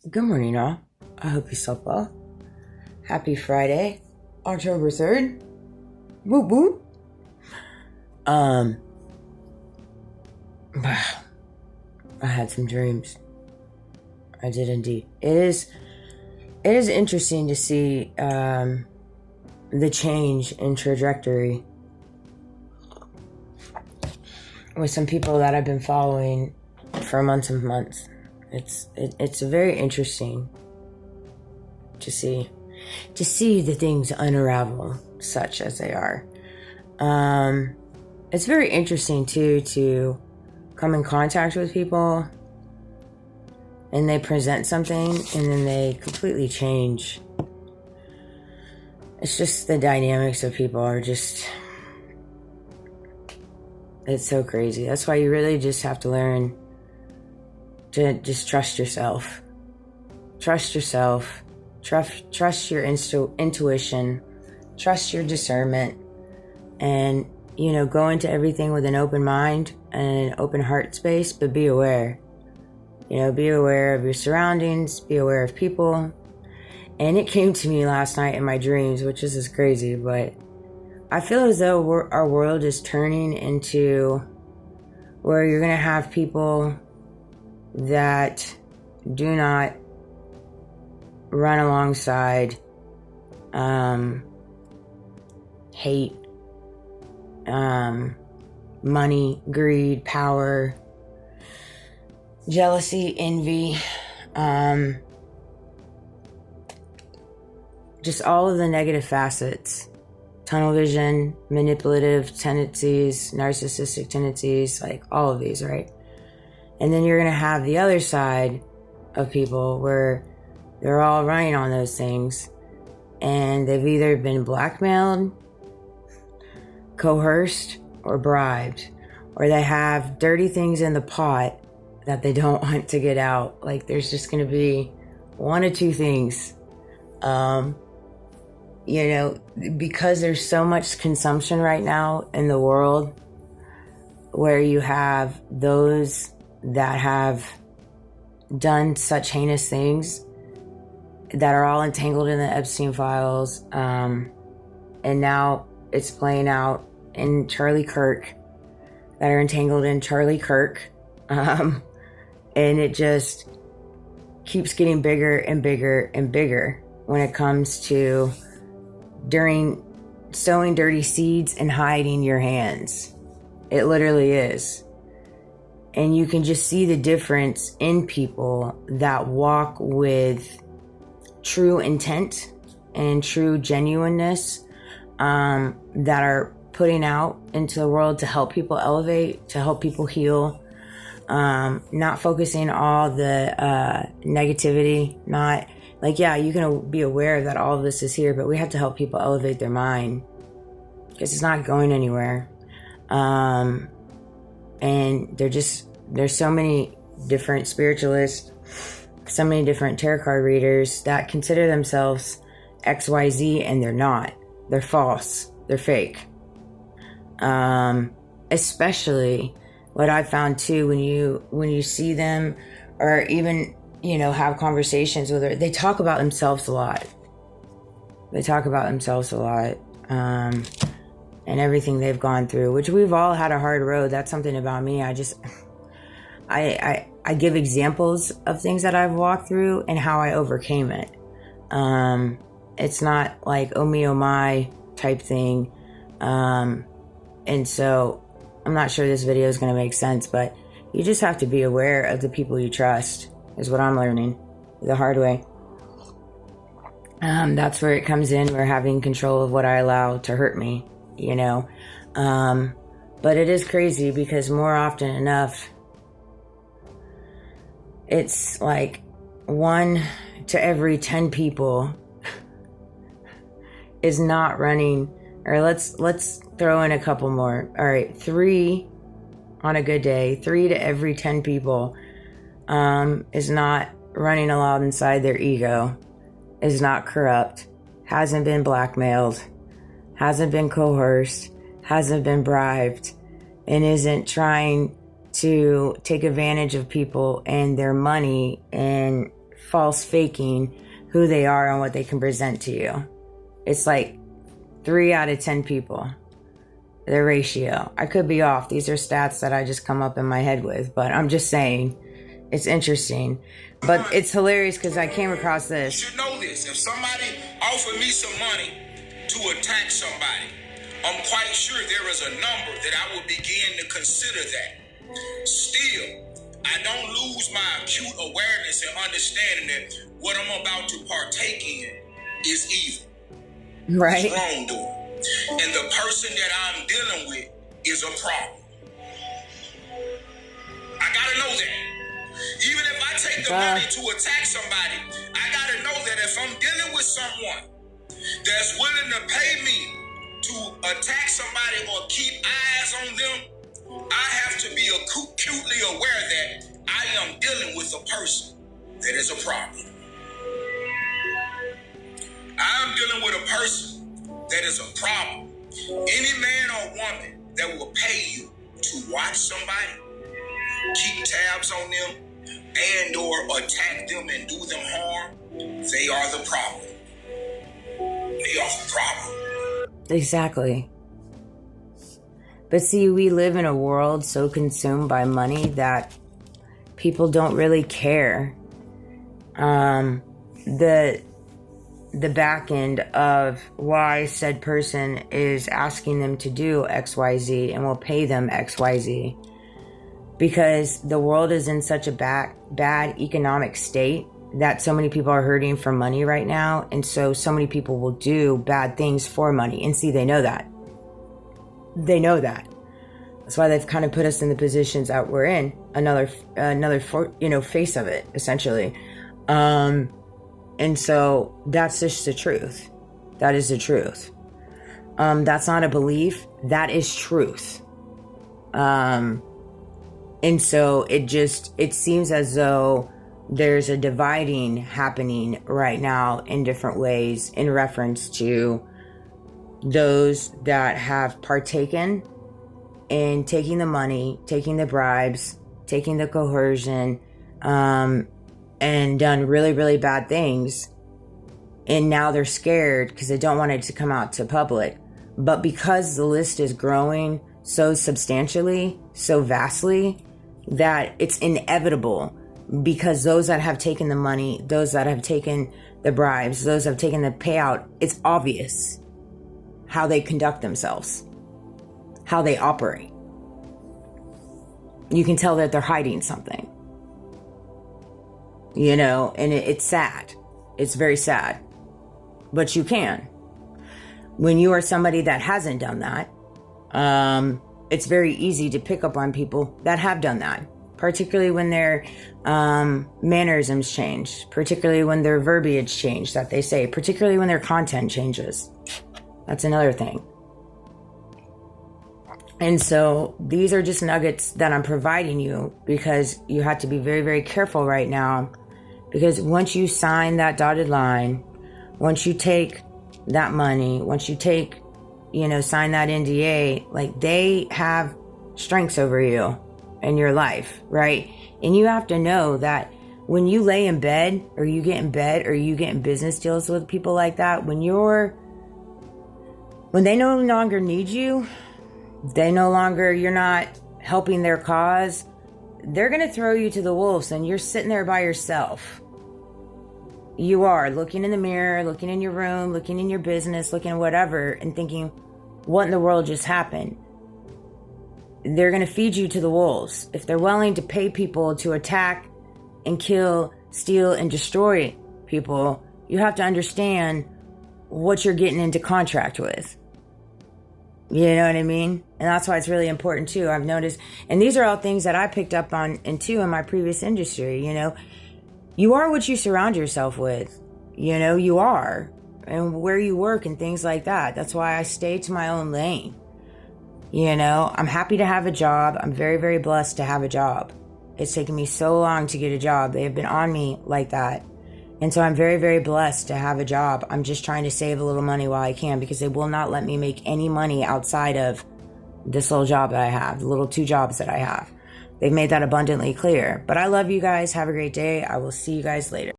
Good morning, all. I hope you slept well. Happy Friday, October 3rd. Whoop whoop. Wow. I had some dreams. I did indeed. It is interesting to see the change in trajectory with some people that I've been following for months and months. It's very interesting to see the things unravel such as they are. It's very interesting too to come in contact with people and they present something and then they completely change. It's just the dynamics of people are just, it's so crazy. That's why you really just have to learn to just trust yourself. Trust yourself. Trust your intuition. Trust your discernment. And, go into everything with an open mind and an open heart space, but be aware. Be aware of your surroundings. Be aware of people. And it came to me last night in my dreams, which is just crazy, but I feel as though our world is turning into where you're going to have people that do not run alongside hate, money, greed, power, jealousy, envy, just all of the negative facets, tunnel vision, manipulative tendencies, narcissistic tendencies, like all of these, right? And then you're going to have the other side of people where they're all running on those things and they've either been blackmailed, coerced, or bribed, or they have dirty things in the pot that they don't want to get out. Like there's just going to be one or two things. Because there's so much consumption right now in the world where you have those that have done such heinous things that are all entangled in the Epstein files. And now it's playing out in Charlie Kirk, that are entangled in Charlie Kirk. And it just keeps getting bigger and bigger and bigger when it comes to sowing dirty seeds and hiding your hands. It literally is. And you can just see the difference in people that walk with true intent and true genuineness, that are putting out into the world to help people elevate, to help people heal, not focusing all the negativity, not like, yeah, you can be aware that all of this is here, but we have to help people elevate their mind because it's not going anywhere. And there's so many different spiritualists, so many different tarot card readers that consider themselves XYZ and they're not. They're false. They're fake. Especially what I found too, when you see them or even, have conversations with her, they talk about themselves a lot. And everything they've gone through, which we've all had a hard road. That's something about me. I give examples of things that I've walked through and how I overcame it. It's not like, oh me, oh my type thing. And so I'm not sure this video is going to make sense, but you just have to be aware of the people you trust is what I'm learning the hard way. That's where it comes in. We're having control of what I allow to hurt me, but it is crazy because more often enough, it's like 1 to every 10 people is not running, or let's throw in a couple more. All right, 3 on a good day, 3 to every 10 people is not running alongside their ego, is not corrupt, hasn't been blackmailed, hasn't been coerced, hasn't been bribed, and isn't trying to take advantage of people and their money and false faking who they are and what they can present to you. It's like 3 out of 10 people, the ratio. I could be off. These are stats that I just come up in my head with, but I'm just saying it's interesting. But it's hilarious because I came across this. You should know this. If somebody offered me some money to attack somebody, I'm quite sure there is a number that I would begin to consider that. Still, I don't lose my acute awareness and understanding that what I'm about to partake in is evil. Right. It's wrongdoing. And the person that I'm dealing with is a problem. I gotta know that. Even if I take the money to attack somebody, I gotta know that if I'm dealing with someone that's willing to pay me to attack somebody or keep eyes on them, I have to be acutely aware that I am dealing with a person that is a problem. I'm dealing with a person that is a problem. Any man or woman that will pay you to watch somebody, keep tabs on them, and or attack them and do them harm, they are the problem. They are the problem. Exactly. But see, we live in a world so consumed by money that people don't really care. The back end of why said person is asking them to do XYZ and will pay them XYZ. Because the world is in such a bad economic state that so many people are hurting for money right now. And so many people will do bad things for money. And see, they know that. They know that. That's why they've kind of put us in the positions that we're in. Another face of it, essentially. And so that's just the truth. That is the truth. That's not a belief. That is truth. And so it seems as though there's a dividing happening right now in different ways in reference to those that have partaken in taking the money, taking the bribes, taking the coercion, and done really, really bad things. And now they're scared because they don't want it to come out to public. But because the list is growing so substantially, so vastly, that it's inevitable, because those that have taken the money, those that have taken the bribes, those that have taken the payout, it's obvious how they conduct themselves, how they operate. You can tell that they're hiding something. And it's sad. It's very sad. But you can. When you are somebody that hasn't done that, it's very easy to pick up on people that have done that. Particularly when their mannerisms change. Particularly when their verbiage change that they say. Particularly when their content changes. That's another thing. And so these are just nuggets that I'm providing you because you have to be very, very careful right now. Because once you sign that dotted line, once you take that money, once you take, sign that NDA, like they have strengths over you in your life, right? And you have to know that when you lay in bed or you get in bed or you get in business deals with people like that, when they no longer need you, you're not helping their cause, they're going to throw you to the wolves and you're sitting there by yourself. You are looking in the mirror, looking in your room, looking in your business, looking at whatever and thinking, what in the world just happened? They're going to feed you to the wolves. If they're willing to pay people to attack and kill, steal, and destroy people, you have to understand what you're getting into contract with. You know what I mean? And that's why it's really important too. I've noticed, and these are all things that I picked up on and too in my previous industry. You are what you surround yourself with. You are, and where you work and things like that. That's why I stay to my own lane. I'm happy to have a job. I'm very, very blessed to have a job. It's taken me so long to get a job. They have been on me like that. And so I'm very, very blessed to have a job. I'm just trying to save a little money while I can because they will not let me make any money outside of this little job that I have, the little 2 jobs that I have. They've made that abundantly clear. But I love you guys. Have a great day. I will see you guys later.